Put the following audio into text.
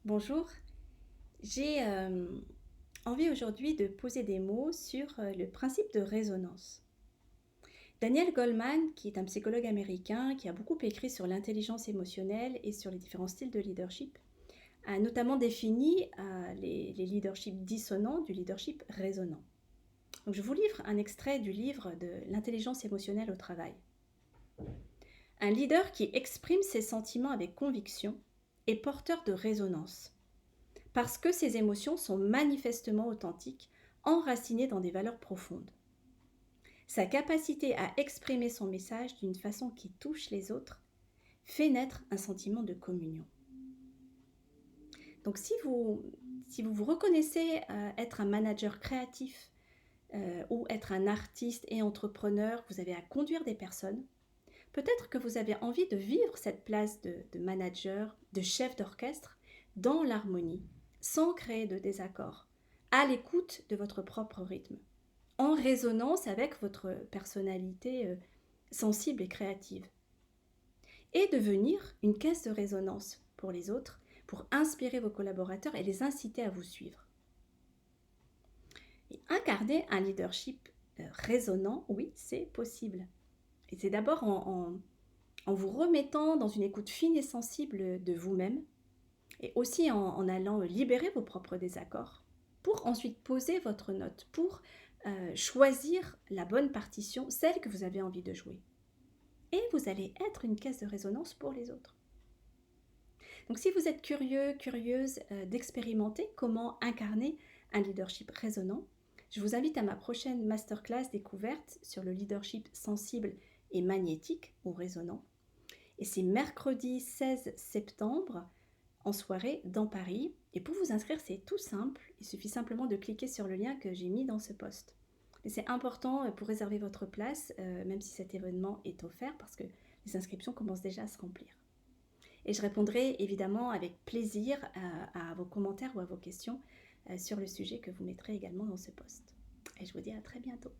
Bonjour, j'ai envie aujourd'hui de poser des mots sur le principe de résonance. Daniel Goleman, qui est un psychologue américain qui a beaucoup écrit sur l'intelligence émotionnelle et sur les différents styles de leadership, a notamment défini les leaderships dissonants du leadership résonant. Donc je vous livre un extrait du livre de l'intelligence émotionnelle au travail. Un leader qui exprime ses sentiments avec conviction est porteur de résonance, parce que ces émotions sont manifestement authentiques, enracinées dans des valeurs profondes. Sa capacité à exprimer son message d'une façon qui touche les autres fait naître un sentiment de communion. Donc si vous vous reconnaissez être un manager créatif ou être un artiste et entrepreneur, vous avez à conduire des personnes, peut-être que vous avez envie de vivre cette place de manager, de chef d'orchestre dans l'harmonie, sans créer de désaccord, à l'écoute de votre propre rythme, en résonance avec votre personnalité sensible et créative. Et devenir une caisse de résonance pour les autres, pour inspirer vos collaborateurs et les inciter à vous suivre. Et incarner un leadership résonnant, oui, c'est possible. Et c'est d'abord en vous remettant dans une écoute fine et sensible de vous-même, et aussi en allant libérer vos propres désaccords, pour ensuite poser votre note, pour choisir la bonne partition, celle que vous avez envie de jouer. Et vous allez être une caisse de résonance pour les autres. Donc si vous êtes curieux, curieuse d'expérimenter comment incarner un leadership résonnant, je vous invite à ma prochaine masterclass découverte sur le leadership sensible et magnétique ou résonnant. Et c'est mercredi 16 septembre en soirée dans Paris. Et pour vous inscrire, c'est tout simple. Il suffit simplement de cliquer sur le lien que j'ai mis dans ce post. Et c'est important pour réserver votre place, même si cet événement est offert, parce que les inscriptions commencent déjà à se remplir. Et je répondrai évidemment avec plaisir à vos commentaires ou à vos questions sur le sujet que vous mettrez également dans ce post. Et je vous dis à très bientôt.